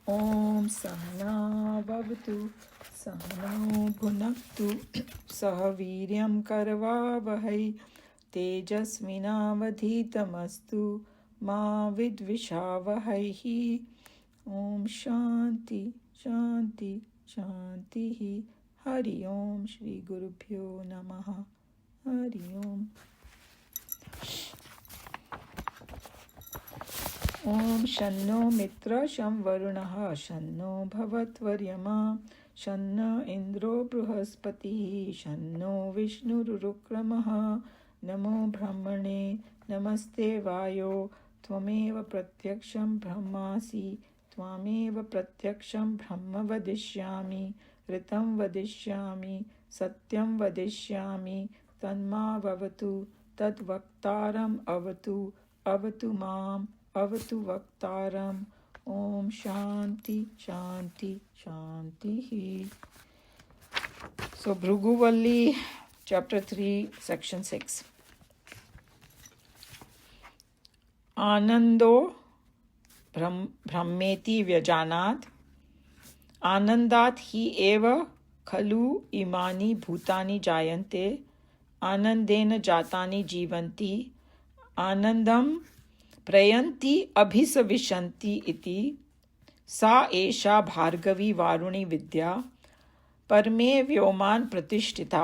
Om Sahana Bhavatu Sahano Bhunaktu Sah Viryam Karavavahai Tejasvinavadhitamastu Ma Vidvishavahai. Om Shanti Shanti Shanti. Hari Om Shri Gurubhyo Namaha. Hari Om. Om Shanno Mitra Sham Varunaha Shanno Bhavatvaryama Shanno Indro Bruhaspati Shanno Vishnu Rukramaha Namo Brahmane Namaste Vayo Tvameva Pratyaksham Brahmasi Tvameva Pratyaksham Brahma Vadishyami Ritam Vadishyami Satyam Vadishyami Tanma Vavatu Tad Vaktaram Avatu Avatu Mam Avatu Vaktaram. Om Shanti Shanti Shanti. So Bhruguvalli, chapter 3, section 6. Anando Brahmeti Vyajanat Anandat hi eva khalu imani bhutani jayante Anandena jatani jivanti Anandam प्रयंती अभिसविशंति इति सा एषा भार्गवी वारुणी विद्या परमे व्योमान प्रतिष्ठिता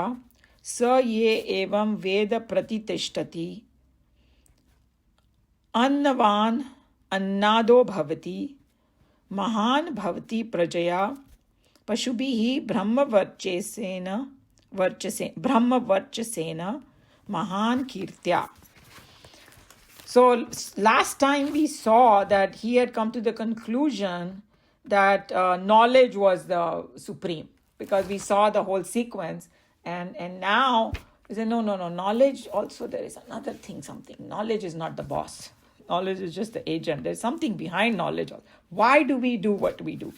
स ये एवं वेद प्रतितिष्ठति अन्नवान अन्नादो भवति महान भवति प्रजया पशुभिः ब्रह्मवर्चसेन महान कीर्त्या. So last time we saw that he had come to the conclusion that knowledge was the supreme, because we saw the whole sequence, and now he said no, knowledge also, there is another thing, something. Knowledge is not the boss. Knowledge is just the agent. There's something behind knowledge. Why do we do what we do?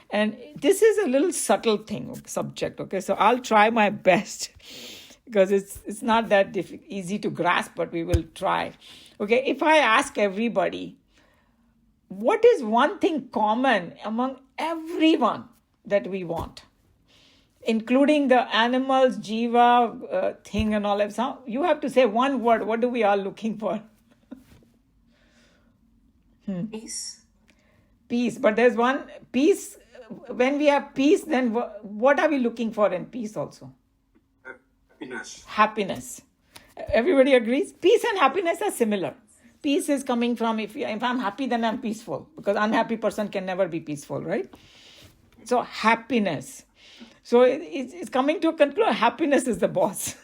And this is a little subtle thing, subject. Okay, so I'll try my best because it's not that easy to grasp, but we will try. Okay, if I ask everybody, what is one thing common among everyone that we want, including the animals, jiva, thing and all that, so you have to say one word. What do we all looking for? Peace. Peace. But there's one peace. When we have peace, then what are we looking for in peace also? Happiness. Everybody agrees? Peace and happiness are similar. Peace is coming from, if I'm happy, then I'm peaceful, because unhappy person can never be peaceful, right? So happiness. So it's coming to a conclusion. Happiness is the boss.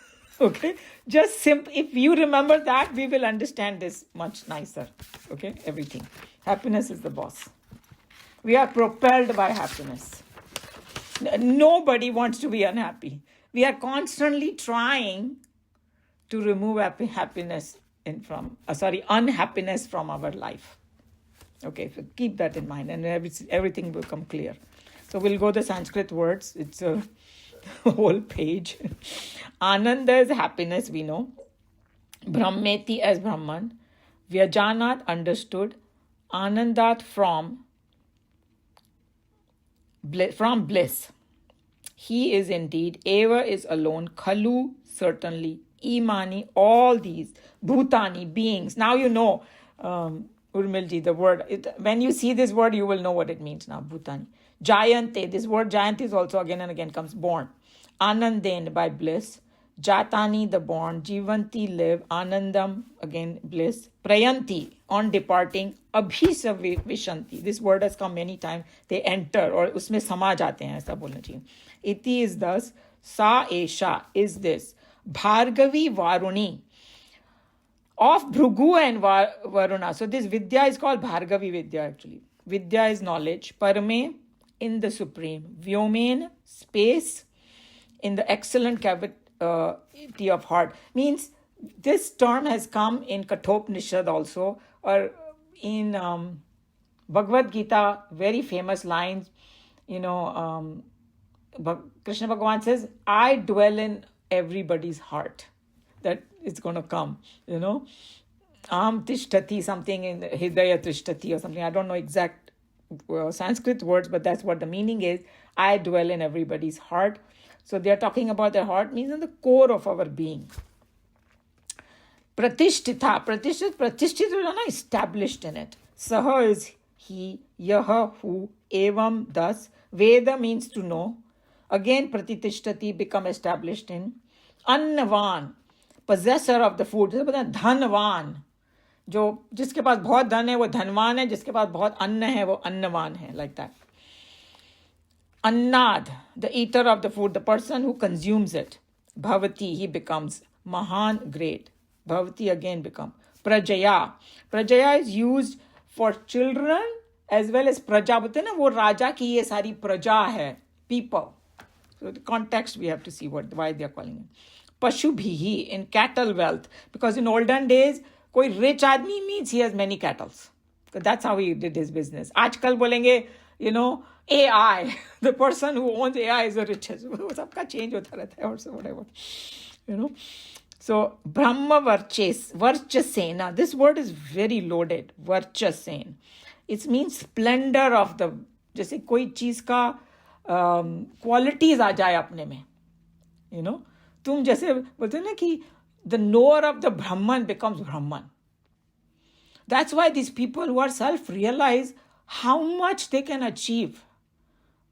Okay? Just simple. If you remember that, we will understand this much nicer. Okay? Everything. Happiness is the boss. We are propelled by happiness. Nobody wants to be unhappy. We are constantly trying to remove unhappiness from our life. Okay, so keep that in mind, and everything will come clear. So we'll go the Sanskrit words. It's a whole page. Ananda is happiness, we know. Brahmeti as Brahman. Vyajanat, understood. Anandat, from bliss. He is indeed. Eva is alone. Khalu, certainly. Imani, all these. Bhutani, beings. Now you know, Urmilji, the word. When you see this word, you will know what it means now. Bhutani. Jayante, this word Jayante is also again and again comes. Born. Ananden, by bliss. Jatani, the born. Jivanti, live. Anandam, again bliss. Prayanti, on departing. Abhisavishanti, this word has come many times. They enter, or usme sama jate hain, aisa bolna chahiye. Iti is thus. Sa esha is this. Bhargavi Varuni, of Bhrugu and Varuna. So this Vidya is called Bhargavi Vidya actually. Vidya is knowledge. Parame, in the supreme. Vyomen, space, in the excellent cavity of heart. Means this term has come in Kathopanishad also, or in Bhagavad Gita, very famous lines. Krishna Bhagavan says, I dwell in everybody's heart. That it's going to come, Tishtati, something in Hidaya Tishtati or something. I don't know exact Sanskrit words, but that's what the meaning is. I dwell in everybody's heart. So they are talking about their heart means in the core of our being. Pratishtita, pratishtita, established in it. Saha is he, yaha, who, evam, thus. Veda means to know. Again, pratishtati, become established in. Annavan, possessor of the food. Dhanvan, जो जिसके पास बहुत धन है वो धनवान है, जिसके पास बहुत अन्न है वो अन्नवान है, like that. Annad, the eater of the food, the person who consumes it. Bhavati, he becomes. Mahan, great. Bhavati again become. Prajaya. Prajaya is used for children as well as praja. बोलते हैं ना वो राजा की ये सारी प्रजा है, people. So the context we have to see why they are calling it. Pashubhihi, in cattle wealth. Because in olden days, कोई rich आदमी means he has many cattle. That's how he did his business. आजकल बोलेंगे, AI, the person who owns AI is the richest. सबका change होता रहता है, or so whatever. So, Brahma Varchasena. This word is very loaded. Varchasen. It means splendor of the, जैसे कोई चीज का qualities आ जाए अपने में. तुम जैसे बोलते हैं ना कि the knower of the Brahman becomes Brahman. That's why these people who are self-realize how much they can achieve.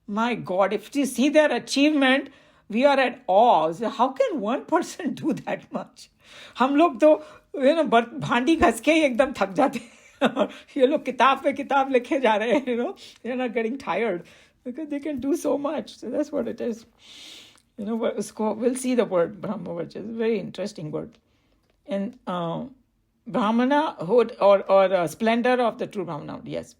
My God, if you see their achievement, we are at awe. So how can one person do that much? हम लोग तो भांडी घस के ही एकदम थक जाते हैं. ये लोग किताब पे किताब लिखे जा रहे हैं. They're not getting tired because they can do so much. So that's what it is. We'll see the word Brahma, which is a very interesting word. And Brahmana, hood or splendor of the true Brahmana, yes.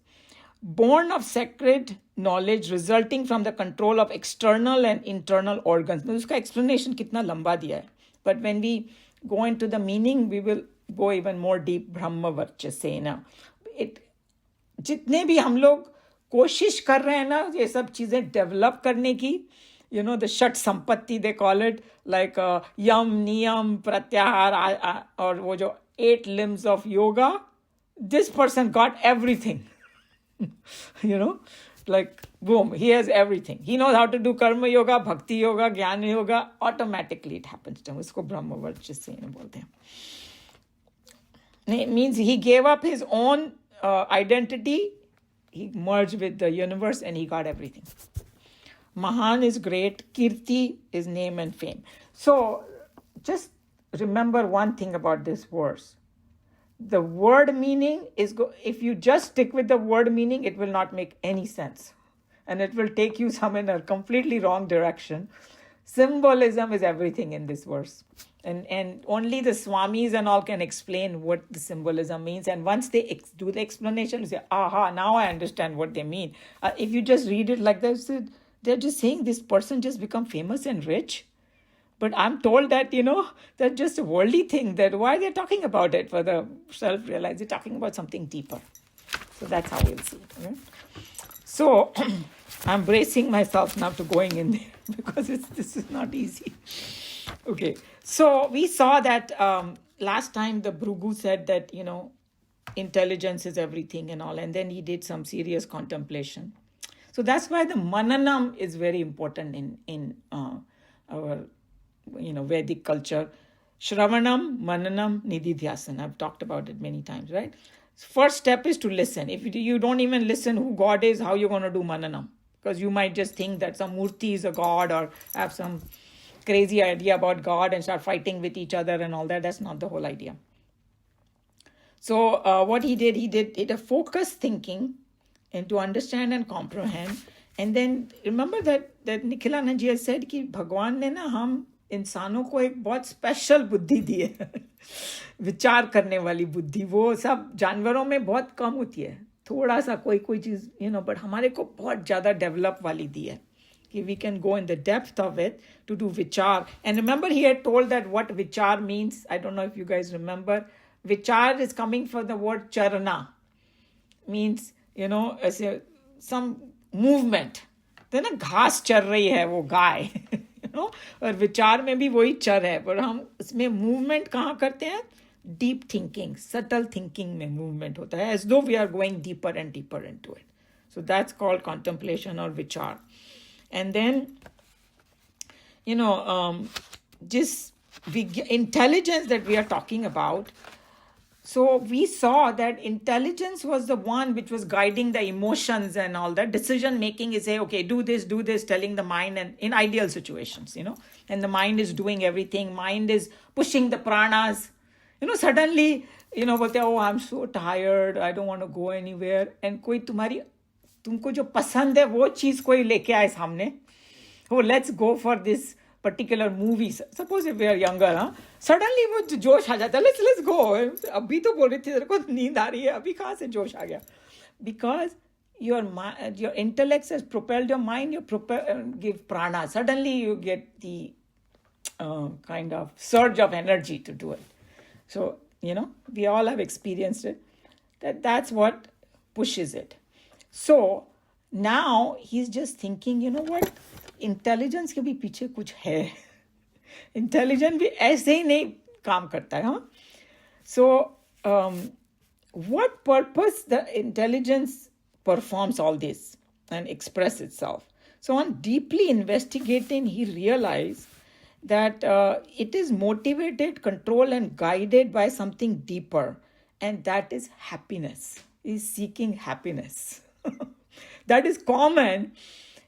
Born of sacred knowledge resulting from the control of external and internal organs. Now, uska explanation kitna lamba diya hai. But when we go into the meaning, we will go even more deep. Brahma Varchasena. जितने भी हम लोग कोशिश कर रहे हैं ना ये सब चीजें डेवलप करने की, the Shat Sampatti, they call it, like Yam, Niyam, Pratyahar, or wo jo 8 limbs of yoga. This person got everything. Like boom, he has everything. He knows how to do karma yoga, bhakti yoga, jnana yoga. Automatically it happens to him. Usko Brahma Varchasena bolte hain. It means he gave up his own identity. He merged with the universe and he got everything. Mahan is great. Kirti is name and fame. So just remember one thing about this verse. The word meaning is, if you just stick with the word meaning, it will not make any sense. And it will take you some in a completely wrong direction. Symbolism is everything in this verse. And only the Swamis and all can explain what the symbolism means. And once they do the explanation, you say, aha, now I understand what they mean. If you just read it like this, they're just saying this person just become famous and rich. But I'm told that, that's just a worldly thing. That why they're talking about it for the self-realize. They're talking about something deeper. So that's how we'll see it. Okay? So I'm bracing myself now to going in there because this is not easy. Okay. So we saw that last time the Bhrigu said that, intelligence is everything and all. And then he did some serious contemplation. So that's why the Mananam is very important in our Vedic culture. Shravanam, Mananam, Nididhyasana. I've talked about it many times, right? First step is to listen. If you don't even listen who God is, how you're going to do Mananam? Because you might just think that some Murti is a God or have some crazy idea about God and start fighting with each other and all that. That's not the whole idea. So what he did a focused thinking and to understand and comprehend. And then remember that Nikhilanand ji has said कि भगवान ने ना हम इंसानों को एक बहुत special बुद्धि दी है. विचार करने वाली बुद्धि वो सब जानवरों में बहुत कम होती है. थोड़ा सा कोई चीज but हमारे को बहुत ज्यादा डेवलप वाली दी है कि we can go in the depth of it to do vichar. And remember he had told that what vichar means. I don't know if you guys remember. Vichar is coming from the word charana. Means as some movement. तो ना घास चर रही है वो गाय. और विचार में भी वही चर है, पर हम इसमें मूवमेंट कहाँ करते हैं? डीप थिंकिंग, सटल थिंकिंग में मूवमेंट होता है, as though we are going deeper and deeper into it. So that's called contemplation or vichar. And then, this intelligence that we are talking about. So we saw that intelligence was the one which was guiding the emotions and all that. Decision making is say, okay, do this, telling the mind, and in ideal situations, and the mind is doing everything. Mind is pushing the pranas. Suddenly, बोलते हैं, oh, I'm so tired, I don't want to go anywhere. And कोई तुमको जो पसंद है वो चीज कोई लेके आए सामने. Oh, let's go for this particular movie. Suppose if we are younger, suddenly वो जोश आ जाता है, let's go. अभी तो बोल रही थी तेरे को नींद आ रही है, अभी कहाँ से जोश आ गया? Because your intellect has propelled your mind, you give prana. Suddenly you get the kind of surge of energy to do it. So, we all have experienced it. That's what pushes it. So now he's just thinking, you know what? Intelligence के भी पीछे कुछ है. Intelligence भी ऐसे ही नहीं काम करता है. सो what purpose the intelligence performs all this and express itself? So on deeply investigating, he realized that it is motivated, controlled, and guided by something deeper, and that is happiness. Is seeking happiness. That is common.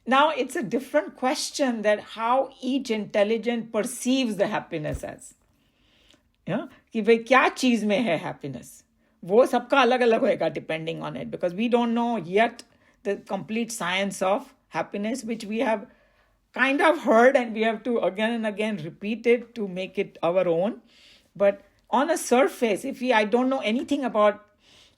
Now it's a different question that how each intelligent perceives the happiness as. कि भाई क्या चीज में है happiness. वो सबका अलग अलग होएगा depending on it, because we don't know yet the complete science of happiness, which we have kind of heard and we have to again and again repeat it to make it our own. But on a surface, I don't know anything about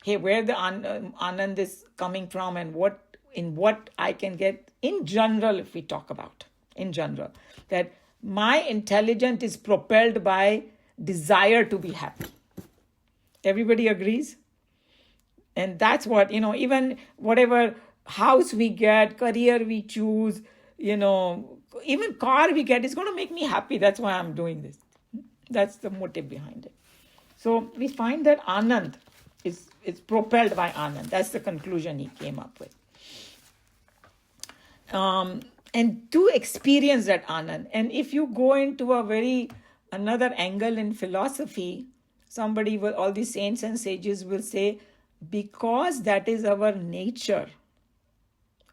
where the Anand is coming from and what I can get in general, if we talk about in general, that my intelligence is propelled by desire to be happy. Everybody agrees? And that's what, even whatever house we get, career we choose, even car we get, is going to make me happy. That's why I'm doing this. That's the motive behind it. So we find that Anand is propelled by Anand. That's the conclusion he came up with. And to experience that Anand. And if you go into another angle in philosophy, somebody will, all the saints and sages will say, because that is our nature,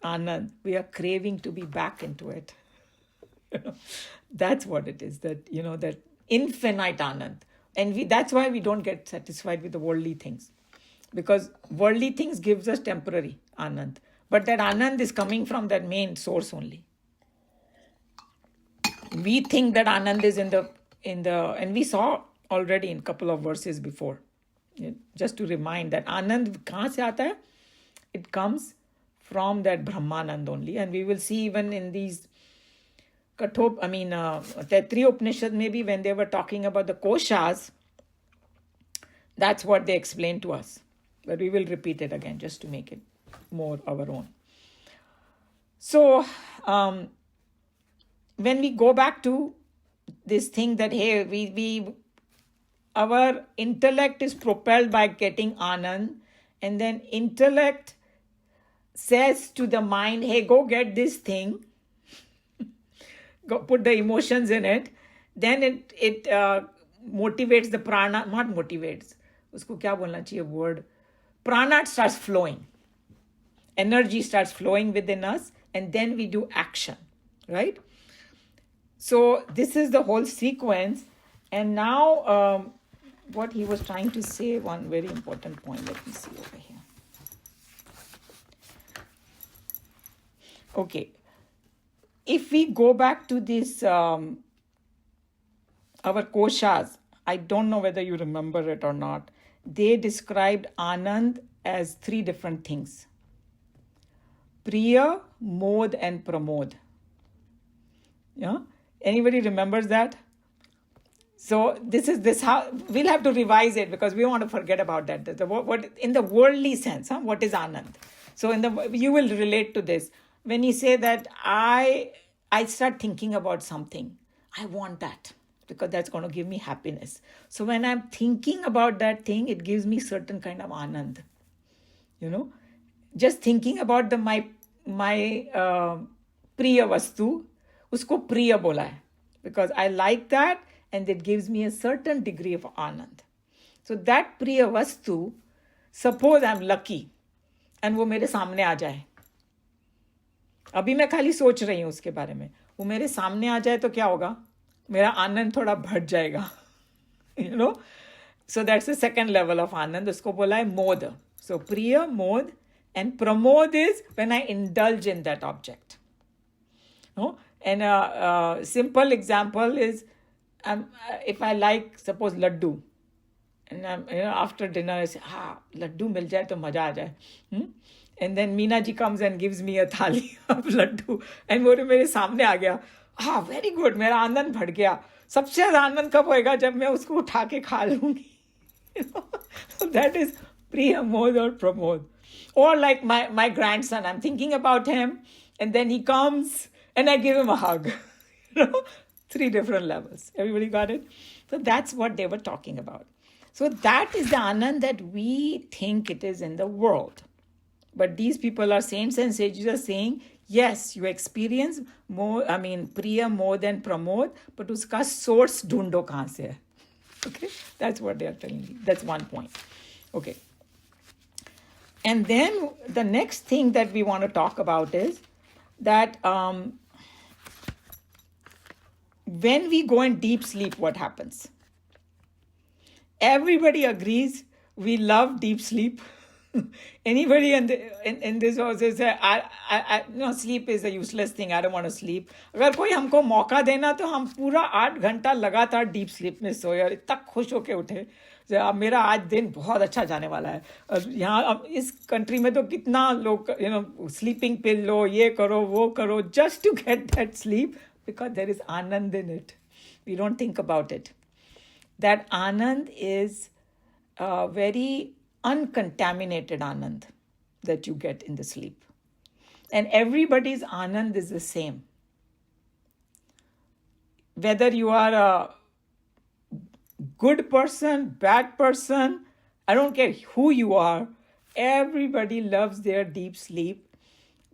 Anand, we are craving to be back into it. That's what it is, that infinite Anand. And that's why we don't get satisfied with the worldly things. Because worldly things gives us temporary Anand. But that Anand is coming from that main source only. We think that Anand is in the and we saw already in a couple of verses before. Just to remind that Anand kahan se aata hai? It comes from that Brahmanand only. And we will see even in these Taittiriya Upanishad, maybe when they were talking about the koshas, that's what they explained to us. But we will repeat it again just to make it more our own. So, when we go back to this thing that, our intellect is propelled by getting Anand, and then intellect says to the mind, hey, go get this thing, go put the emotions in it, then it motivates the prana, not motivates, usko kya bolna chahiye word, prana starts flowing, energy starts flowing within us, and then we do action, right? So this is the whole sequence. And now what he was trying to say, one very important point, let me see over here. Okay, if we go back to this, our koshas, I don't know whether you remember it or not, they described Anand as 3 different things. Priya, Mod, and Pramod. Yeah? Anybody remembers that? So this how we'll have to revise it, because we want to forget about that. What in the worldly sense, what is Anand? So you will relate to this. When you say that I start thinking about something, I want that because that's going to give me happiness. So when I'm thinking about that thing, it gives me certain kind of Anand. just thinking about the my priya vastu, usko priya bola hai, because I like that and it gives me a certain degree of anand. So that priya vastu, suppose I'm lucky and वो मेरे सामने आ जाए, अभी मैं खाली सोच रही हूँ उसके बारे में, वो मेरे सामने आ जाए तो क्या होगा, मेरा आनंद थोड़ा बढ़ जाएगा. You know, so that's the second level of anand. उसको बोला है मोद. So priya, mod, and pramod is when I indulge in that object. No? And a simple example is, if I like, suppose laddu, and after dinner I say, laddu mil jaye to maja aa jaye. And then Meena ji comes and gives me a thali of laddu, and वो मेरे सामने आ गया, very good, मेरा आनंद बढ़ गया. सबसे ज़्यादा आनंद कब होएगा, जब मैं उसको उठा के खा लूंगी. So that is priya, mod or pramod. Or like my grandson, I'm thinking about him, and then he comes and I give him a hug. You know, 3 different levels. Everybody got it? So that's what they were talking about. So that is the anand that we think it is in the world. But these people are saints and sages are saying, yes, you experience more, priya more than pramod, but uska source dhundo kahan se hai. Okay, that's what they are telling me. That's one point. Okay. And then the next thing that we want to talk about is that when we go in deep sleep, what happens? Everybody agrees we love deep sleep. Anybody in this house say, no, sleep is a useless thing, I don't want to sleep. अगर कोई हमको मौका देना तो हम पूरा 8 घंटा लगातार डीप स्लीप में सोए और इतना खुश होके उठे, अब मेरा आज दिन बहुत अच्छा जाने वाला है. यहाँ अब इस कंट्री में तो कितना लोग स्लीपिंग पिल लो, ये करो वो करो, just to get that sleep, because there is anand in it. We don't think about it. That anand is very uncontaminated anand that you get in the sleep. And everybody's anand is the same. Whether you are a good person, bad person, I don't care who you are, everybody loves their deep sleep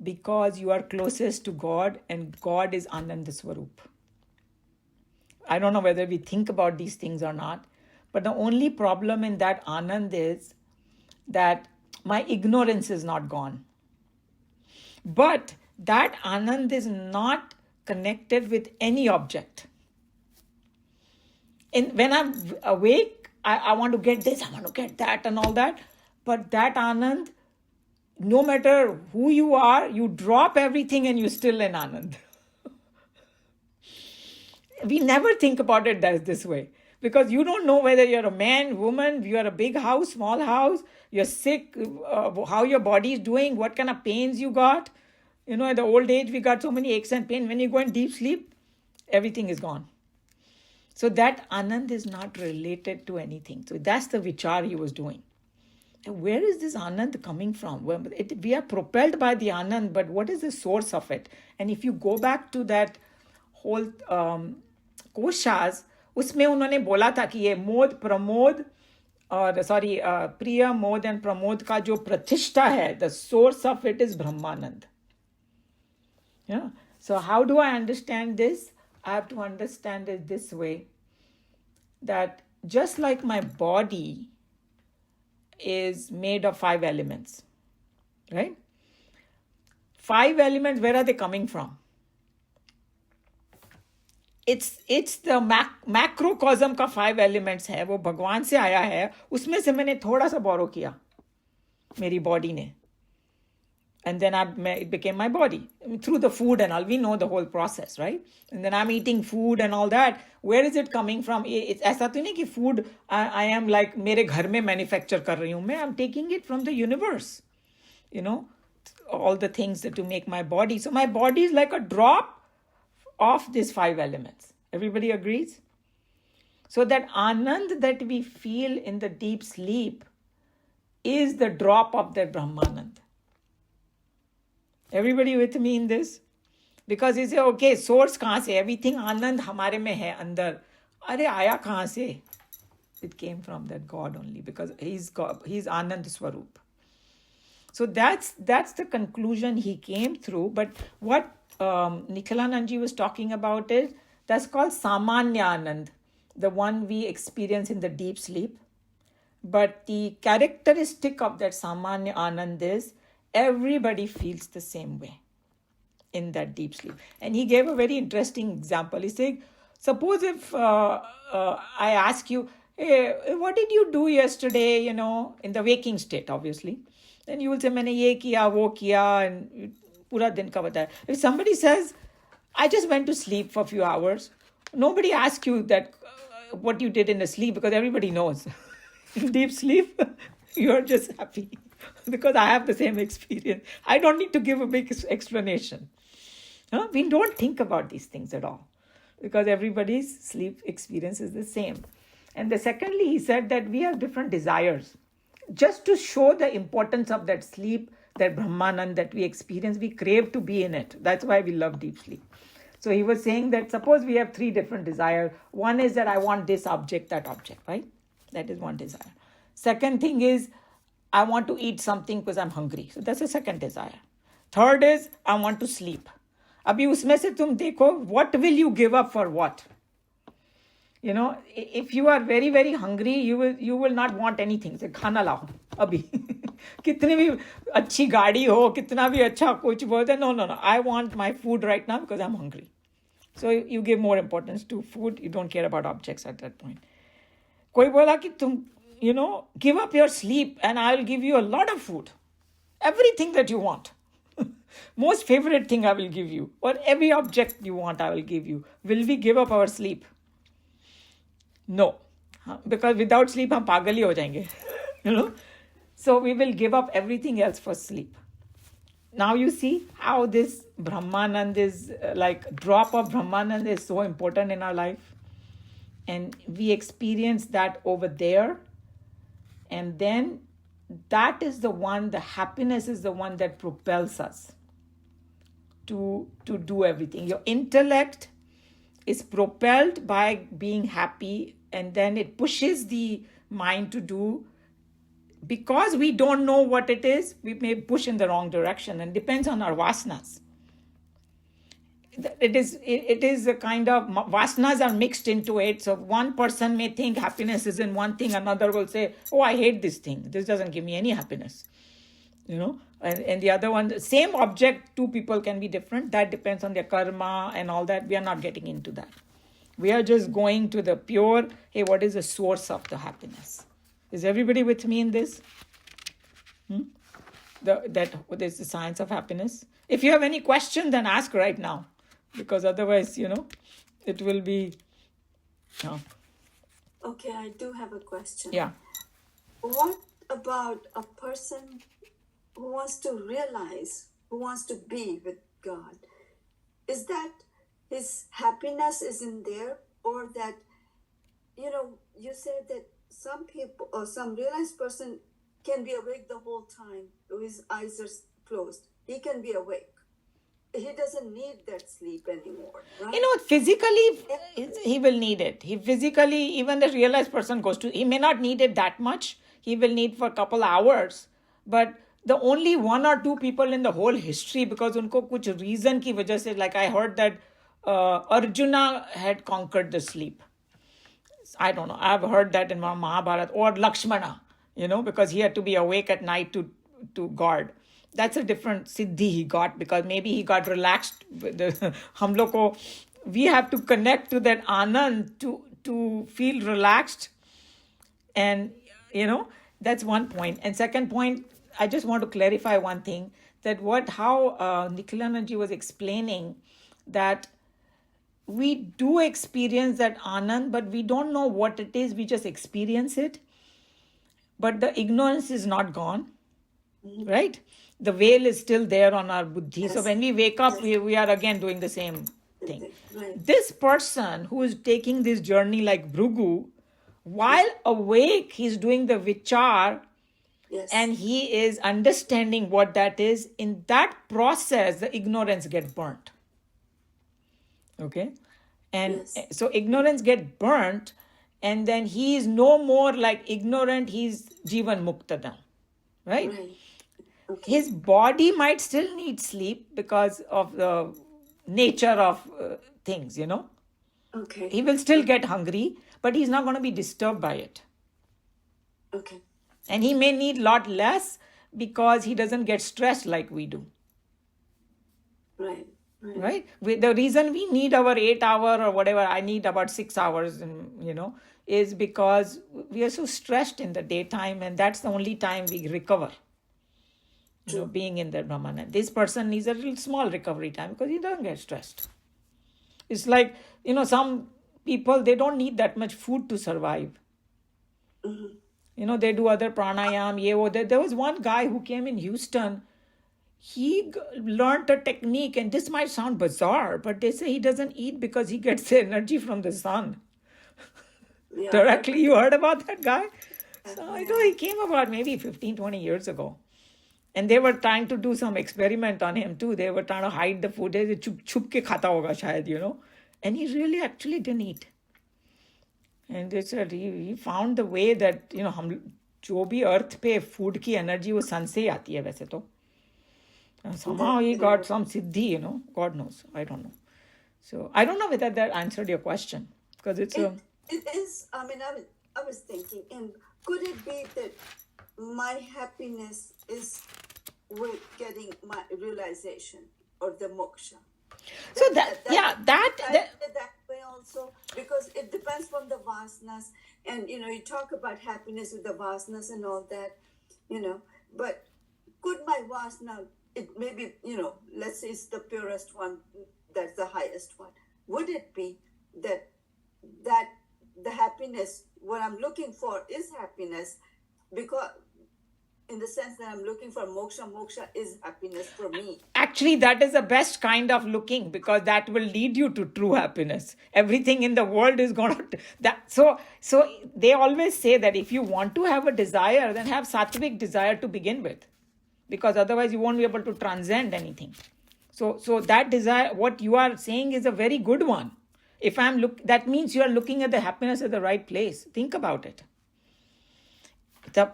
because you are closest to God and God is Ananda Swarup. I don't know whether we think about these things or not, but the only problem in that Anand is that my ignorance is not gone. But that Anand is not connected with any object. And when I'm awake, I want to get this, I want to get that and all that. But that Anand, no matter who you are, you drop everything and you're still in Anand. We never think about it this way. Because you don't know whether you're a man, woman, you're a big house, small house, you're sick, how your body is doing, what kind of pains you got. At the old age, we got so many aches and pain. When you go in deep sleep, everything is gone. So that Anand is not related to anything. So that's the vichar he was doing. And where is this Anand coming from? We are propelled by the Anand, but what is the source of it? And if you go back to that whole koshas, उसमें उन्होंने बोला था कि ये मोद प्रमोद और प्रिया मोद and Pramod का जो प्रतिष्ठा है, the source of it is Brahmanand. Yeah. So how do I understand this? I have to understand it this way, that just like my body is made of 5 elements, right? 5 elements, where are they coming from? It's the macrocosm का 5 elements है, वो भगवान से आया है, उसमें से मैंने थोड़ा सा borrow किया मेरी body ने, and then it became my body through the food and all. We know the whole process, right? And then I'm eating food and all that. Where is it coming from? It's ऐसा तो नहीं कि food I am like मेरे घर में manufacture कर रही हूँ मैं. I'm taking it from the universe, all the things to make my body. So my body is like a drop of these 5 elements. Everybody agrees? So that Anand that we feel in the deep sleep is the drop of that Brahmanand. Everybody with me in this? Because you say, okay, source kahan se? Everything Anand hamare mein hai andar. Are aaya kahan se? It came from that God only, because he's God, he's Anand Swarup. So that's the conclusion he came through. But what Nikhilanandji was talking about is that's called Samanya Anand, the one we experience in the deep sleep. But the characteristic of that Samanya Anand is everybody feels the same way in that deep sleep. And he gave a very interesting example. He said, suppose if I ask you, hey, what did you do yesterday, in the waking state, obviously. Then you will say, मैंने ये किया, वो किया, and पूरा दिन का बताया. If somebody says, I just went to sleep for a few hours, nobody asks you that what you did in the sleep, because everybody knows. In deep sleep, you're just happy because I have the same experience. I don't need to give a big explanation. We don't think about these things at all because everybody's sleep experience is the same. And secondly, he said that we have different desires. Just to show the importance of that sleep, that Brahmanand that we experience, we crave to be in it. That's why we love deep sleep. So he was saying that suppose we have three different desires. One is that I want this object, that object, right? That is one desire. Second thing is I want to eat something because I'm hungry. So that's the second desire. Third is I want to sleep. अभी उसमें से तुम देखो, what will you give up for what? If you are very, very hungry, you will not want anything. So खाना लाओ अभी. कितनी भी अच्छी गाड़ी हो, कितना भी अच्छा कुछ बोलते, no. I want my food right now because I'm hungry. So you give more importance to food. You don't care about objects at that point. कोई बोला कि तुम, give up your sleep and I'll give you a lot of food. Everything that you want. Most favorite thing I will give you. Or every object you want I will give you. Will we give up our sleep? No. Because without sleep, हम पागल ही हो जाएंगे. So we will give up everything else for sleep. Now you see how this Brahmanand is, like drop of Brahmanand is so important in our life. And we experience that over there. And then that is the one, the happiness is the one that propels us to do everything. Your intellect is propelled by being happy, and then it pushes the mind to do. Because we don't know what it is, we may push in the wrong direction, and depends on our vasanas. It is a kind of, vasanas are mixed into it. So one person may think happiness is in one thing, another will say, oh, I hate this thing. This doesn't give me any happiness. And the other one, same object, two people can be different. That depends on their karma and all that. We are not getting into that. We are just going to the pure, hey, what is the source of the happiness? Is everybody with me in this? What is the science of happiness? If you have any question, then ask right now. Because otherwise, it will be... Okay, I do have a question. Yeah. What about a person who wants to realize, who wants to be with God? Is that his happiness is in there, or that, you said that some people or some realized person can be awake the whole time, his eyes are closed. He can be awake. He doesn't need that sleep anymore, right? Physically, he will need it. He physically, even the realized person he may not need it that much. He will need for a couple hours. But the only one or two people in the whole history, because unko kuch reason ki wajah se, like I heard that Arjuna had conquered the sleep. I don't know. I've heard that in Mahabharata. Or Lakshmana, because he had to be awake at night to guard. That's a different siddhi he got, because maybe he got relaxed. Hum log ko, we have to connect to that anand to feel relaxed. And, that's one point. And second point, I just want to clarify one thing, that how Nikhilanandji was explaining that we do experience that anand, but we don't know what it is. We just experience it. But the ignorance is not gone, right? The veil is still there on our buddhi. Yes. So when we wake up, we are again doing the same thing. Right. This person who is taking this journey like Bhrigu, while awake, he's doing the vichar, yes, and he is understanding what that is. In that process, the ignorance gets burnt. Okay? And yes, so ignorance gets burnt, and then he is no more like ignorant, he's Jivan Mukta now. Right? Okay. His body might still need sleep because of the nature of things, Okay. He will still get hungry, but he's not going to be disturbed by it. Okay. And he may need a lot less because he doesn't get stressed like we do. Right. Right? The reason we need our 8 hour or whatever, I need about 6 hours, is because we are so stressed in the daytime, and that's the only time we recover. Being in the Brahman. This person needs a little small recovery time because he doesn't get stressed. It's like, some people, they don't need that much food to survive. They do other pranayam. There was one guy who came in Houston. He learned a technique, and this might sound bizarre, but they say he doesn't eat because he gets the energy from the sun. Yeah. Directly, you heard about that guy? So I know he came about maybe 15, 20 years ago. And they were trying to do some experiment on him too. They were trying to hide the food. They chup ke khata hoga shayad, And he really actually didn't eat. And they said he found the way that, हम जो भी अर्थ पे food की energy वो सन से ही आती है वैसे तो. Somehow he got some siddhi, God knows. I don't know. So I don't know whether that answered your question. Because it's It is, I was thinking, and could it be that my happiness is with getting my realization or the moksha? So that way also, because it depends from the vasanas, and you talk about happiness with the vasanas and all that, but could my vasana, it maybe, let's say it's the purest one, that's the highest one, would it be that the happiness, what I'm looking for is happiness, because in the sense that I'm looking for moksha is happiness for me. Actually, that is the best kind of looking, because that will lead you to true happiness. Everything in the world is going to... So they always say that if you want to have a desire, then have sattvic desire to begin with. Because otherwise you won't be able to transcend anything. So that desire, what you are saying is a very good one. That means you are looking at the happiness at the right place. Think about it. The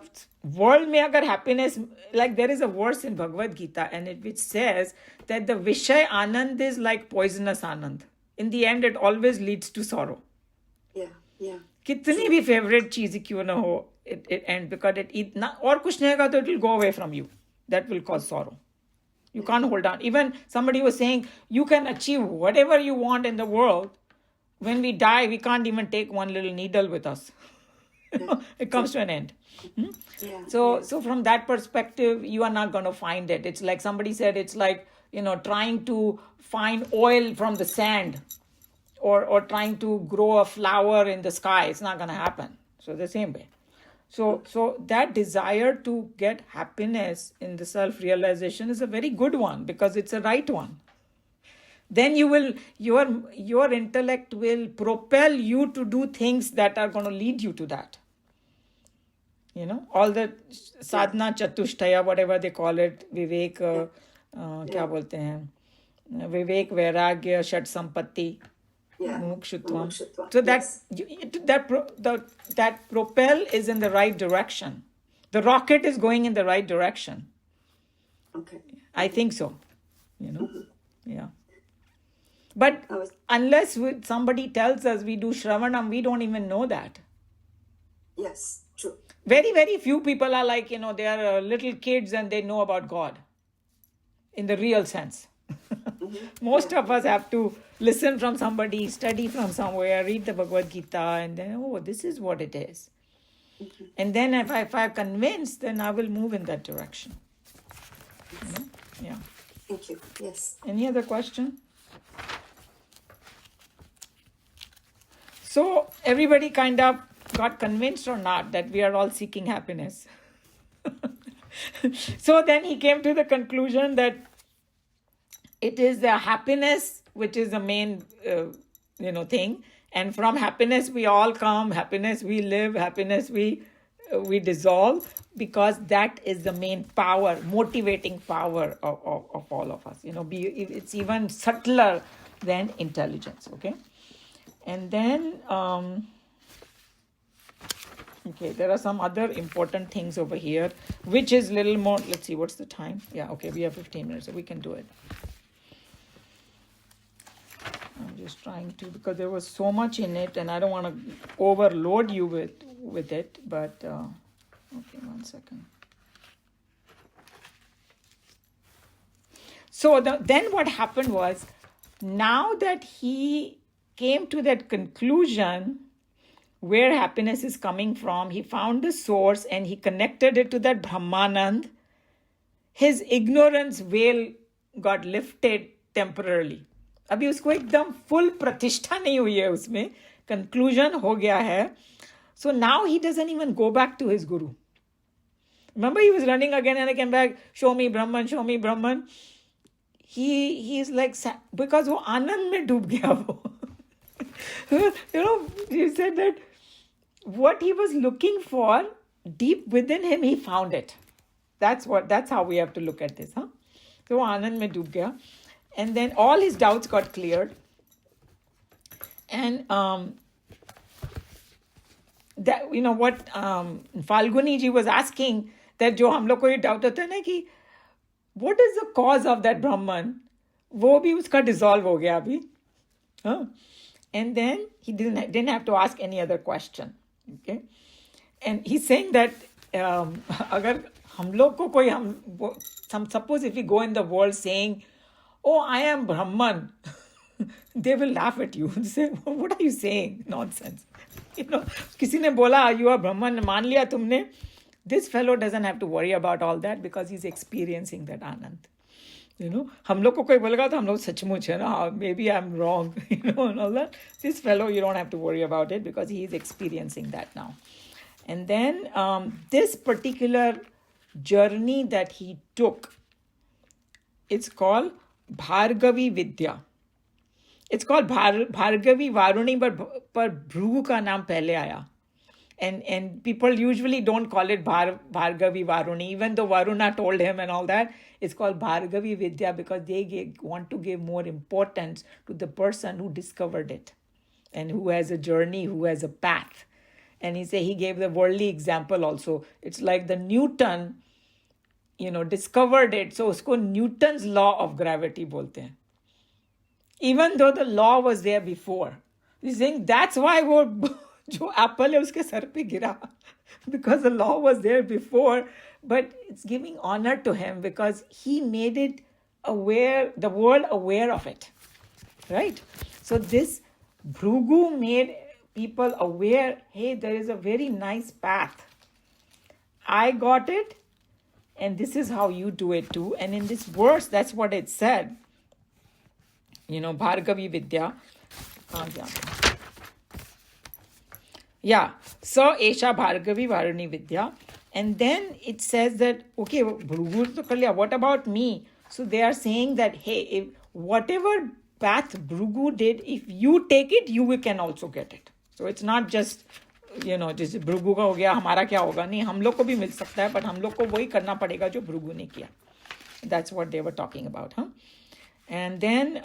world mein agar happiness, like there is a verse in Bhagavad Gita which says that the Vishay Anand is like poisonous Anand. In the end, it always leads to sorrow. Yeah. कितनी भी favorite चीज क्यों ना हो, it ends because it इतना और कुछ नहीं होगा तो it will go away from you. That will cause sorrow. You can't hold on. Even somebody was saying you can achieve whatever you want in the world. When we die, we can't even take one little needle with us. It comes to an end. Yeah. So from that perspective, you are not going to find it. It's like somebody said, it's like, trying to find oil from the sand or trying to grow a flower in the sky. It's not going to happen. So the same way. So that desire to get happiness in the self-realization is a very good one because it's a right one. Then your intellect will propel you to do things that are going to lead you to that. All the sadhana chatushtaya, whatever they call it, vivek, क्या बोलते हैं, vivek, vairagya, shat sampatti, mukshutvam. So that propel is in the right direction. The rocket is going in the right direction. Okay. I think so. Yeah. But unless somebody tells us we do Shravanam, we don't even know that. Yes, true. Very, very few people are like, they are little kids and they know about God in the real sense. Most of us have to listen from somebody, study from somewhere, read the Bhagavad Gita, and then, this is what it is. And then if I'm convinced, then I will move in that direction. Yeah. Thank you. Yes. Any other question? So everybody kind of got convinced or not that we are all seeking happiness. So then he came to the conclusion that it is the happiness which is the main thing, and from happiness we all come, happiness we live, happiness we dissolve, because that is the main power, motivating power of all of us. It's even subtler than intelligence. Okay. And then Okay, there are some other important things over here, which is little more. Let's see, what's the time? Yeah, okay, we have 15 minutes, so we can do it. I'm just trying to, because there was so much in it, and I don't want to overload you with it. But okay, 1 second. So then what happened was, now that he came to that conclusion where happiness is coming from, he found the source and he connected it to that Brahmanand, his ignorance veil got lifted temporarily. अभी उसको एकदम full प्रतिष्ठा नहीं हुई है उसमें, conclusion हो गया है. So now he doesn't even go back to his guru. Remember, he was running again and again back, show me Brahman, show me Brahman. He is like, because वो आनंद में डूब गया वो. You know, he said that what he was looking for deep within him, he found it. That's how we have to look at this, huh? So आनंद में डूब गया, and then all his doubts got cleared, and that, you know what, Falguni ji was asking, that जो हम लोग को ये doubt होता है ना कि what is the cause of that Brahman, वो भी उसका dissolve हो गया अभी, huh? And then he didn't have to ask any other question. Okay, and he's saying that अगर हम लोग को कोई हम suppose if we go in the world saying, oh, I am Brahman, they will laugh at you and say, what are you saying? Nonsense. You know, किसी ने बोला you are Brahman, मान लिया तुमने. This fellow doesn't have to worry about all that because he's experiencing that Anand. You know, हम लोग को कोई बोलेगा तो हम लोग सचमुच है ना, maybe I'm wrong, you know, and all that. This fellow, you don't have to worry about it because he is experiencing that now. And then this particular journey that he took, it's called Bhargavi Vidya. It's called Bhargavi Varuni, but Bhrugu ka naam pehle aaya. And people usually don't call it Bhargavi Varuni, even though Varuna told him and all that. It's called Bhargavi Vidya because they want to give more importance to the person who discovered it and who has a journey, who has a path. And he gave the worldly example also. It's like the Newton, you know, discovered it. So usko Newton's law of gravity bolte hain. Even though the law was there before. He's saying that's why wo जो apple है उसके sir पे गिरा, because the law was there before, but it's giving honor to him because he made it aware, the world aware of it, right? So this Bhrugu made people aware, hey, there is a very nice path. I got it, and this is how you do it too. And in this verse, that's what it said. You know, Bhargavi Vidya. Yeah, so Esha Bhargavi Varuni Vidya. And then it says that, okay, Bhrugu to kar liya, what about me? So they are saying that, hey, if whatever path Bhrugu did, if you take it, you can also get it. So it's not just, you know, जैसे भृगु का हो गया हमारा क्या होगा, नहीं, हम लोग को भी मिल सकता है, but हम लोग को वही करना पड़ेगा जो भृगु ने किया. That's what they were talking about, huh? And then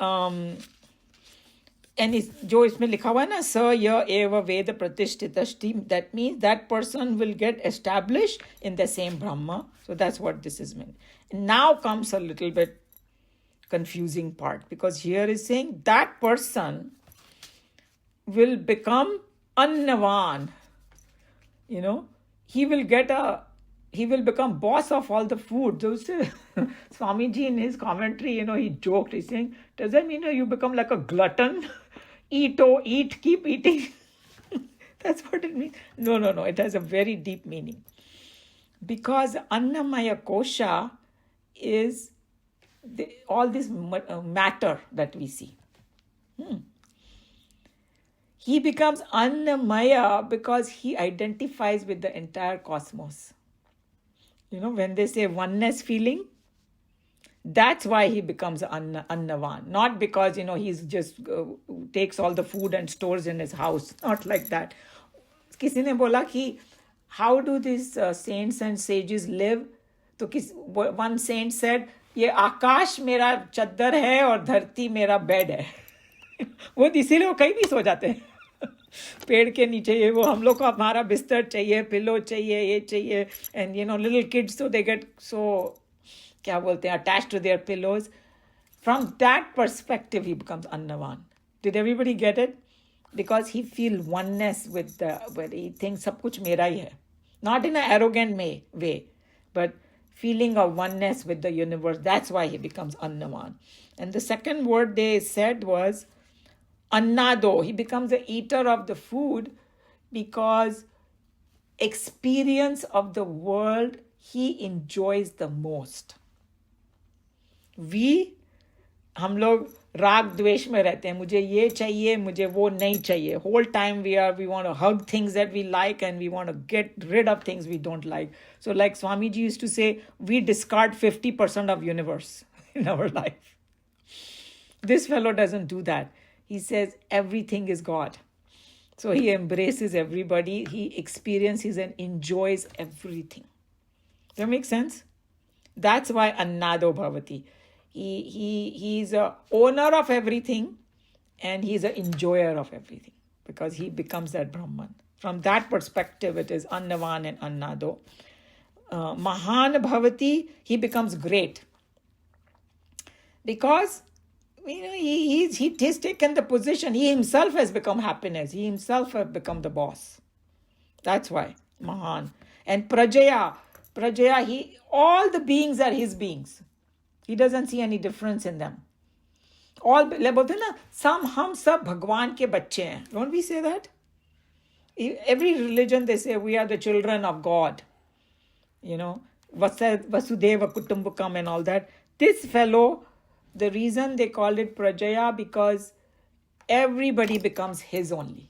and जो इसमें लिखा हुआ है ना, स य एव वेद प्रतिष्ठितष्टि, that means that person will get established in the same Brahma. So that's what this is meant. Now comes a little bit confusing part, because here is saying that person will become annavan. You know, he will become boss of all the food. Swamiji in his commentary, you know, he joked, he's saying, does that mean you become like a glutton? Eat, keep eating. That's what it means. No, it has a very deep meaning. Because Annamaya Kosha is all this matter that we see. He becomes Annamaya because he identifies with the entire cosmos. You know, when they say oneness feeling, that's why he becomes Annavan. Not because, you know, he's just takes all the food and stores in his house. Not like that. Kisi ne bola ki, how do these saints and sages live? So one saint said, ये आकाश मेरा चद्दर है और धरती मेरा bed है. वो इसीलिए वो कहीं भी सो जाते हैं. पेड़ के नीचे ये वो, हम लोग को हमारा बिस्तर चाहिए, पिलो चाहिए, ये चाहिए, and little kids, so they get so, क्या बोलते हैं, attached to their pillows. From that perspective, he becomes Annavan. Did everybody get it? Because he feels oneness with he thinks सब कुछ मेरा ही है. Not in an arrogant way, but feeling of oneness with the universe. That's why he becomes Annavan. And the second word they said was Annado. He becomes the eater of the food because experience of the world he enjoys the most. हम लोग राग द्वेष में रहते हैं, मुझे ये चाहिए, मुझे वो नहीं चाहिए. Whole time we want to hug things that we like and we want to get rid of things we don't like. So like Swamiji used to say, we discard 50% of universe in our life. This fellow doesn't do that. He says everything is God. So he embraces everybody, he experiences and enjoys everything. Does that make sense? That's why Annado Bhavati. He's a owner of everything and he's an enjoyer of everything because he becomes that Brahman. From that perspective, it is Annavan and Annado. Mahan Bhavati, he becomes great because he's taken the position. He himself has become happiness. He himself has become the boss. That's why Mahan. And Prajaya, all the beings are his beings. He doesn't see any difference in them. All बोलते हैं ना, हम सब भगवान के बच्चे हैं. Don't we say that? Every religion they say we are the children of God. Vasudeva Kutumbakam and all that. This fellow, the reason they called it Prajaya because everybody becomes his only.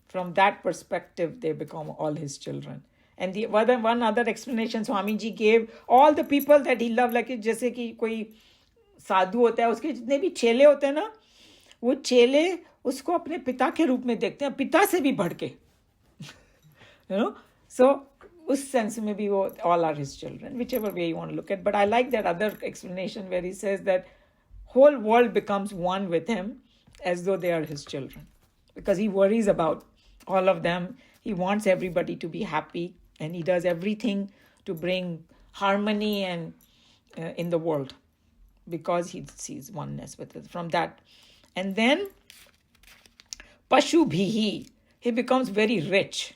From that perspective, they become all his children. And the one other explanation Swamiji gave, all the people that he loved, like जैसे कि कोई साधु होता है, उसके जितने भी चेले होते हैं ना, वो चेले उसको अपने पिता के रूप में देखते हैं, पिता से भी बढ़ के. So उस sense में भी वो all are his children, whichever way you want to look at. But I like that other explanation where he says that whole world becomes one with him as though they are his children. Because he worries about all of them. He wants everybody to be happy. And he does everything to bring harmony and in the world because he sees oneness with it. From that. And then Pashu Bhihi, he becomes very rich.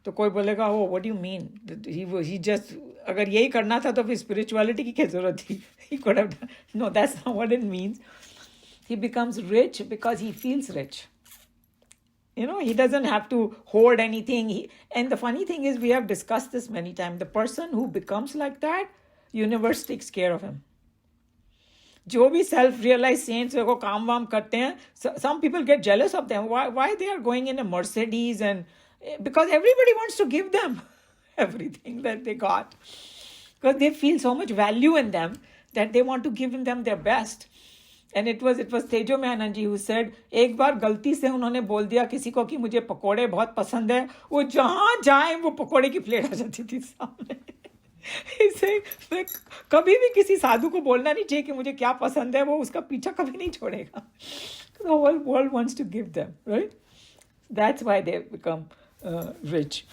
तो कोई बोलेगा, oh, what do you mean? He just, अगर यही करना था तो फिर spirituality की क्या जरूरत थी? He could have done. No, that's not what it means. He becomes rich because he feels rich. He doesn't have to hoard anything. And the funny thing is, we have discussed this many times. The person who becomes like that, universe takes care of him. जो भी self-realized saints को काम वाम करते हैं, some people get jealous of them. Why they are going in a Mercedes? And because everybody wants to give them everything that they got. Because they feel so much value in them that they want to give them their best. And it was Tejo Mehanand ji who said, एक बार गलती से उन्होंने बोल दिया किसी को कि मुझे पकोड़े बहुत पसंद है, वो जहाँ जाए वो पकोड़े की प्लेट आ जाती थी सामने. इसे कभी भी किसी साधु को बोलना नहीं चाहिए कि मुझे क्या पसंद है, वो उसका पीछा कभी नहीं छोड़ेगा. The whole world wants to give them, right? That's why they become rich.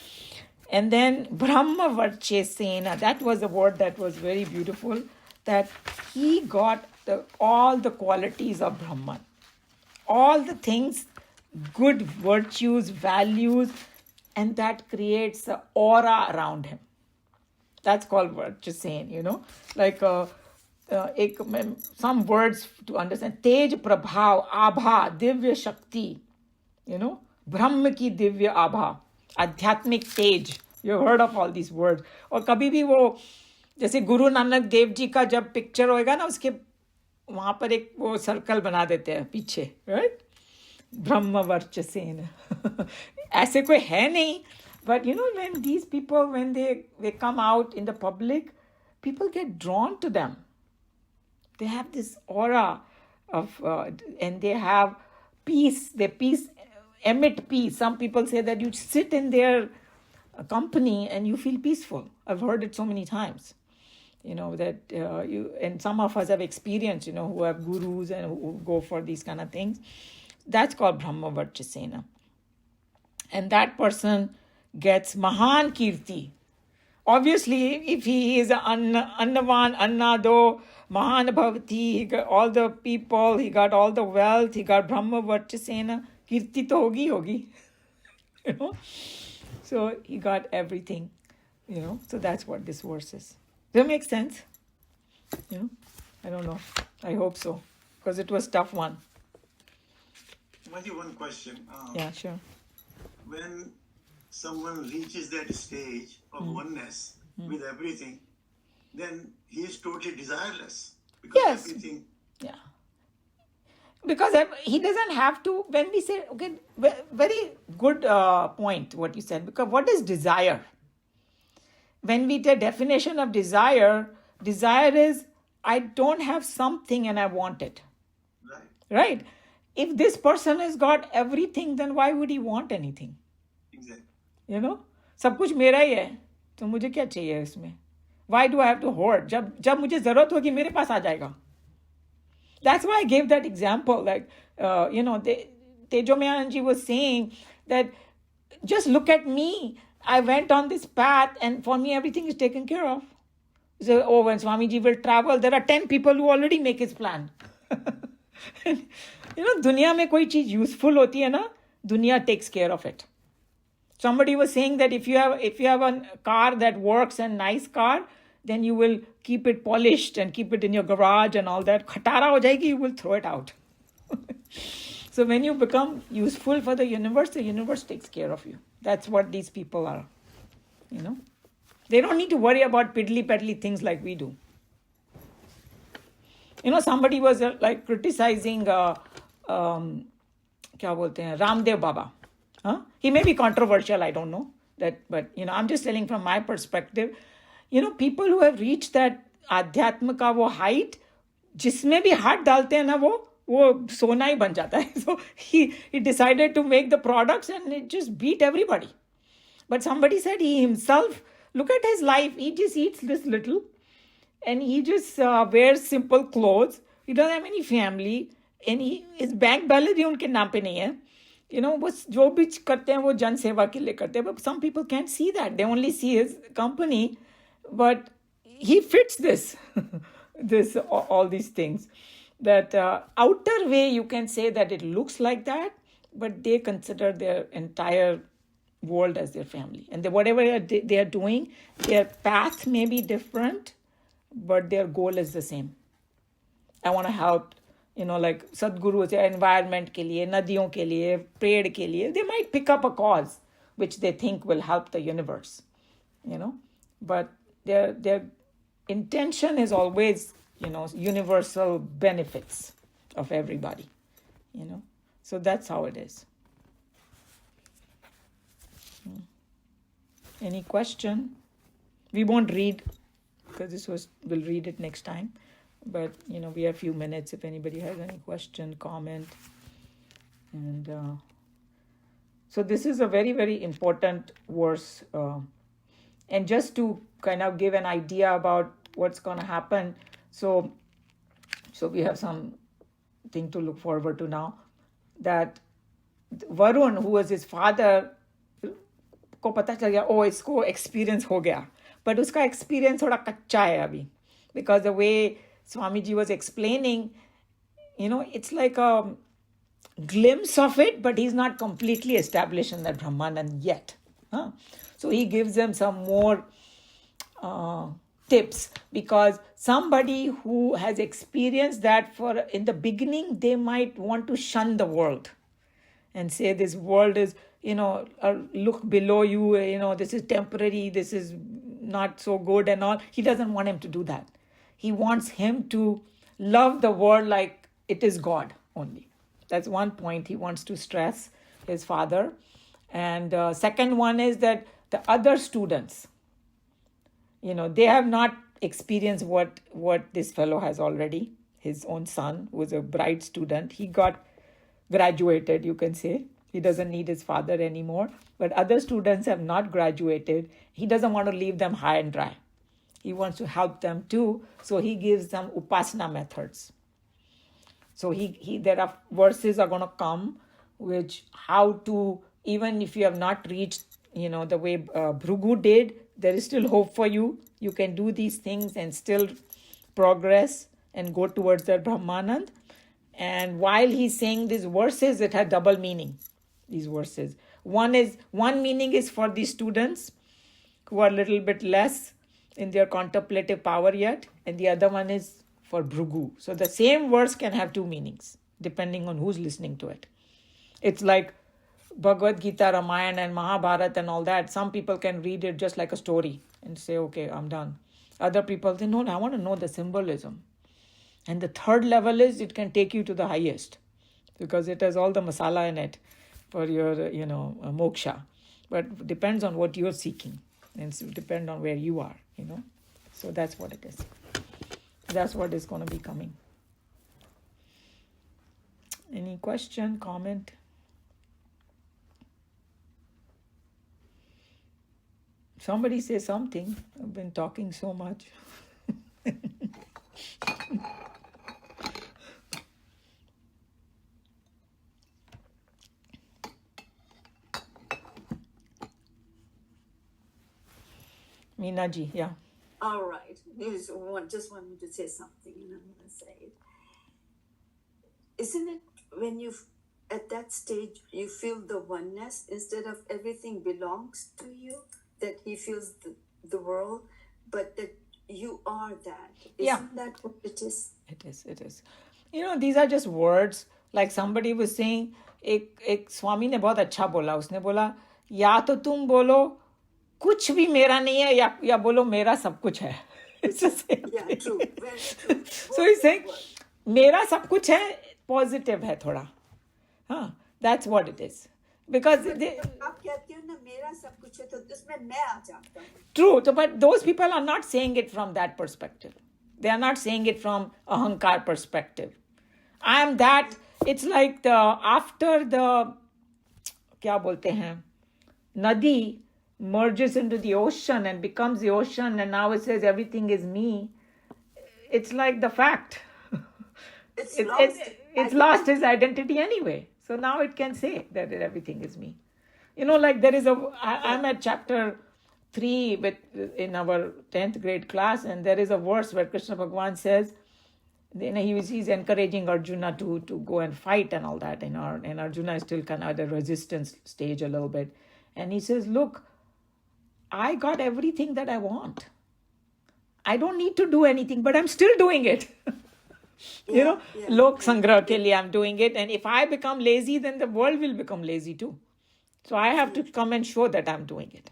And then Brahmavarchesena, that was a word that was very beautiful, that he got all the qualities of Brahman. All the things, good virtues, values, and that creates an aura around him. That's called Varchesena, like some words to understand. Tej Prabhav, Abha, Divya Shakti, Brahma ki Divya Abha, Adhyatmik Tej. You've heard of all these words. और कभी भी वो जैसे गुरु नानक देव जी का जब picture होएगा ना, उसके वहाँ पर एक वो सर्कल बना देते हैं पीछे, राइट? ब्रह्मवर्चसेन. ऐसे कोई है नहीं, but when these people, when they come out in the public, people get drawn to them. They have this aura of and they have peace. Their peace emit peace. Some people say that you sit in their company and you feel peaceful. I've heard it so many times. That and some of us have experienced, who have gurus and who go for these kind of things. That's called Brahmavarchesena. and that person gets Mahan Kirti. Obviously, if he is Annavan, Annado, Mahan Bhavati, he got all the people, he got all the wealth, he got Brahma Varchasena, Kirti to hogi. You know? So he got everything, you know. So that's what this verse is. Does it make sense? You know? I don't know. I hope so. Because it was a tough one. Mati, one question. Yeah, sure. When someone reaches that stage of oneness with everything, then he is totally desireless because Yes. everything. Yeah. Because he doesn't have to, when we say, okay, very good point what you said, because what is desire? When we take definition of desire is I don't have something and I want it, Right. right? If this person has got everything, then why would he want anything? Exactly. You know, सब कुछ मेरा ही है, तो मुझे क्या चाहिए इसमें? Why do I have to hoard? जब मुझे जरूरत होगी मेरे पास आ जाएगा. That's why I gave that example. Like, you know, Tejo Mehanji was saying that just look at me. I went on this path and for me everything is taken care of. So, oh, when Swamiji will travel, there are 10 people who already make his plan. You know, दुनिया में कोई चीज useful होती है ना, दुनिया takes care of it. Somebody was saying that if you have a car that works and nice car, then you will keep it polished and keep it in your garage and all that. Khatara ho jayegi, you will throw it out. So when you become useful for the universe takes care of you. That's what these people are. You know, they don't need to worry about piddly peddly things like we do. You know, somebody was like criticizing क्या बोलते हैं, Ramdev Baba. Huh? He may be controversial, I don't know that, but you know, I'm just telling from my perspective. You know, people who have reached that आध्यात्म का वो height, जिसमें भी हाथ डालते हैं ना वो सोना ही बन जाता है. So he decided to make the products and it just beat everybody. But somebody said he himself, look at his life, he just eats this little and he just wears simple clothes. He doesn't have any family and his bank balance भी उनके नाम पे नहीं है. You know, वो जो भी करते हैं वो जन सेवा के लिए करते हैं. But some people can't see that. They only see his company. But he fits this, all these things. That outer way, you can say that it looks like that, but they consider their entire world as their family. And whatever they are doing, their path may be different, but their goal is the same. I want to help, you know, like Sadhguru is environment ke liye, nadiyon ke liye, पेड़ ke liye. They might pick up a cause which they think will help the universe, you know. But their intention is always, you know, universal benefits of everybody, you know. So that's how it is. Any question? We won't read because we'll read it next time. But, you know, we have a few minutes if anybody has any question, comment. And so this is a very, very important verse. And just to kind of give an idea about what's going to happen. So we have something to look forward to now. That Varun, who was his father, को पता चल गया, oh, इसको experience हो गया. But उसका experience थोड़ा कच्चा है अभी. Because the way Swamiji was explaining, you know, it's like a glimpse of it, but he's not completely established in that Brahmanan yet. Huh? So he gives them some more tips, because somebody who has experienced that in the beginning, they might want to shun the world and say this world is, you know, look below you, you know, this is temporary, this is not so good and all. He doesn't want him to do that. He wants him to love the world like it is God only. That's one point he wants to stress, his father. And second one is that the other students, you know, they have not experienced what this fellow has already. His own son was a bright student. He got graduated, you can say. He doesn't need his father anymore. But other students have not graduated. He doesn't want to leave them high and dry. He wants to help them too. So he gives them upasana methods. So there are verses are going to come which how to even if you have not reached, the way Bhrigu did, there is still hope for you. You can do these things and still progress and go towards that Brahmanand. And while he's saying these verses, it had double meaning, these verses. One meaning is for the students who are a little bit less in their contemplative power yet, and the other one is for Bhrigu. So the same verse can have two meanings, depending on who's listening to it. It's like Bhagavad Gita, Ramayana, and Mahabharata and all that. Some people can read it just like a story and say, okay, I'm done. Other people say, no, I want to know the symbolism. And the third level is it can take you to the highest because it has all the masala in it for your, moksha. But it depends on what you're seeking, and it depends on where you are, So that's what it is. That's what is going to be coming. Any question, comment? Somebody say something. I've been talking so much. Meena ji, yeah. All right. Just wanted to say something, and I'm going to say it. Isn't it when you, at that stage, you feel the oneness instead of everything belongs to you, that he feels the world, but that you are that? Isn't that what it is? It is. These are just words. Like somebody was saying, एक स्वामी ने बहुत अच्छा बोला. उसने बोला, या तो तुम बोलो कुछ भी मेरा नहीं है, या बोलो मेरा सब कुछ है. It's the same Yeah, thing. true. Very true. So he's saying, मेरा सब कुछ है, positive है थोड़ा. हाँ, that's what it is. Because आप कहते हो ना मेरा सब कुछ है, तो उसमें मैं आ जाता हूँ. True, but those people are not saying it from that perspective. They are not saying it from ahankar perspective. I am that. It's like after the, क्या बोलते हैं, nadi merges into the ocean and becomes the ocean, and now it says everything is me. It's like the fact. It's lost its identity anyway. So now it can say that everything is me. Like there is I'm at chapter 3 in our 10th grade class, and there is a verse where Krishna Bhagavan says, he's encouraging Arjuna to go and fight and all that, and Arjuna is still kind of at the resistance stage a little bit. And he says, look, I got everything that I want. I don't need to do anything, but I'm still doing it. Lok sangrah ke liye I'm doing it. And if I become lazy, then the world will become lazy too. So I have to come and show that I'm doing it.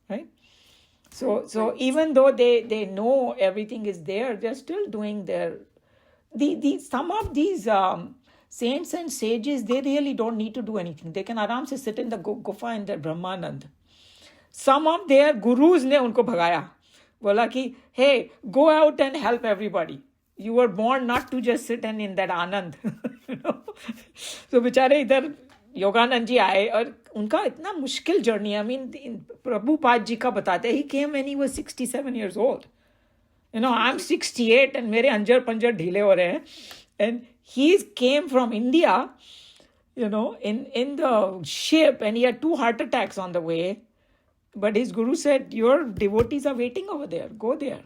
Right? So even though they know everything is there, they're still doing some of these saints and sages, they really don't need to do anything. They can aram se sit in the gufa in the Brahmanand. Some of their gurus ne unko bhagaya. Bola ki, hey, go out and help everybody. You were born not to just sit and in that anand. So बेचारे इधर योगानंद जी आए, और उनका इतना मुश्किल journey है. I mean, Prabhupada ji का बताते हैं, he came when he was 67 years old. I'm 68 and मेरे अंजर पंजर ढीले हो रहे हैं. And he came from India, in the ship, and he had 2 heart attacks on the way. But his guru said, your devotees are waiting over there. Go there,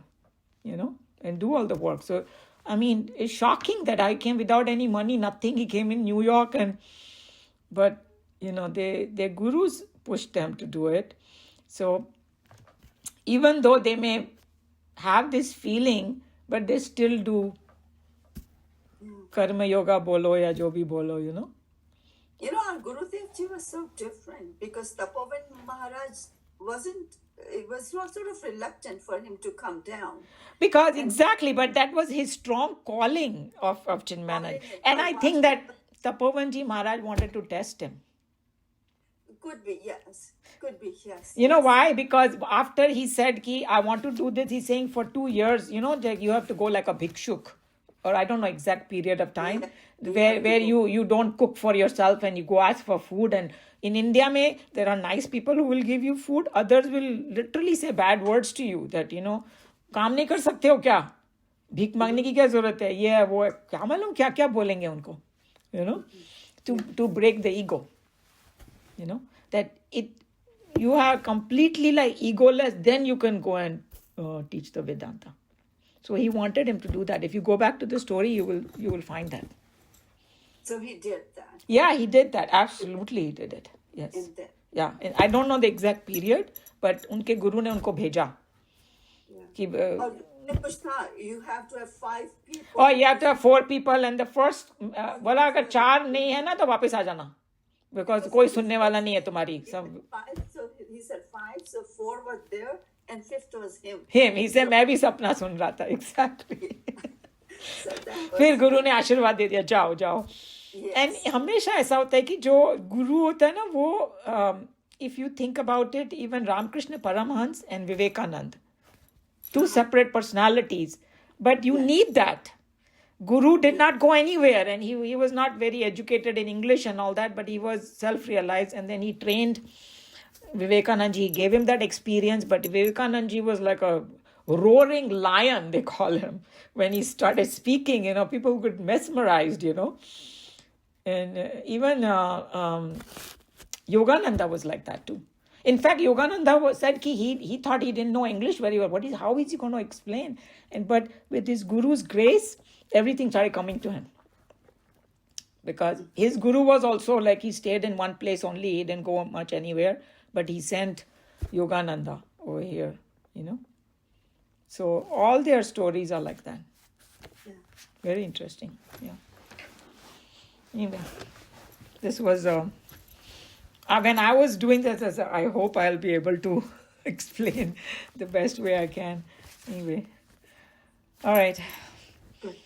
and do all the work. So, I mean, it's shocking that I came without any money, nothing. He came in New York, but their gurus pushed them to do it. So, even though they may have this feeling, but they still do karma yoga bolo ya jo bhi bolo, Our Gurudev Ji was so different, because Tapovan Maharaj was not sort of reluctant for him to come down. Because exactly, but that was his strong calling of Chinmaya. And I think that Tapovan Maharaj wanted to test him. Could be, yes. Why? Because after he said, I want to do this, he's saying for 2 years, you have to go like a bhikshuk, or I don't know exact period of time, where you don't cook for yourself and you go ask for food. And in India, there are nice people who will give you food. Others will literally say bad words to you that, काम नहीं कर सकते हो क्या? भीख मांगने की क्या जरूरत है? ये है वो है, क्या मालूम क्या बोलेंगे उनको, to break the ego, that you are completely like egoless, then you can go and teach the Vedanta. So he wanted him to do that. If you go back to the story, you will find that. So he did that. Yeah, he did that. Absolutely, he did it. Yes. And then, Yeah, and I don't know the exact period, but उनके गुरु ने उनको भेजा कि Pushpa, you have to have 5 people. oh, you have to have 4 people, and the first बोला अगर 4 नहीं है ना तो वापस आ जाना, because कोई सुनने वाला नहीं है तुम्हारी सब. 5, so he said 5, so 4 were there, and 5th was him. He said मैं भी सपना सुन रहा था. Exactly. So that was, फिर गुरु ने आशीर्वाद दे दिया, जाओ जाओ. yes. एंड हमेशा ऐसा होता है कि जो गुरु होता है ना वो if you think about it, even Ramakrishna Paramahamsa and Vivekananda, two separate personalities, but you need that. Guru did not go anywhere, and he was not very educated in English and all that, but he was self-realized, and then he trained Vivekanand ji. He gave him that experience, but Vivekanand ji was like a roaring lion, they call him. When he started speaking, people got mesmerized, and even Yogananda was like that too. In fact, Yogananda said he thought he didn't know English very well. How is he going to explain? But with his guru's grace, everything started coming to him. Because his guru was also like, he stayed in one place only. He didn't go much anywhere. But he sent Yogananda over here, So all their stories are like that. Yeah. Very interesting. Yeah. Anyway, this was... when I was doing this, I hope I'll be able to explain the best way I can. Anyway. All right. Good.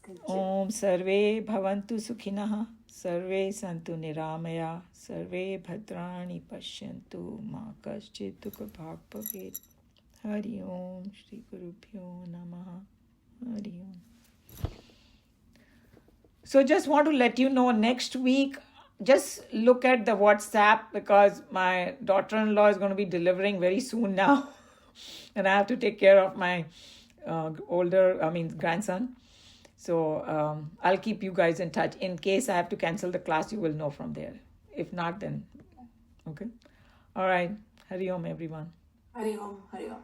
Thank you. Om Sarve Bhavantu Sukhinah, Sarve Santu Niramaya, Sarve Bhadrani Pashyantu, Ma Kaschit Dukha Bhag Bhavet. Hari Om, Shri Gurubhyo Namaha. Hari Om. So just want to let you know, next week, just look at the WhatsApp, because my daughter-in-law is going to be delivering very soon now. And I have to take care of my grandson. So I'll keep you guys in touch. In case I have to cancel the class, you will know from there. If not, then okay. All right. Hari Om, everyone. Hari Om, Hari Om.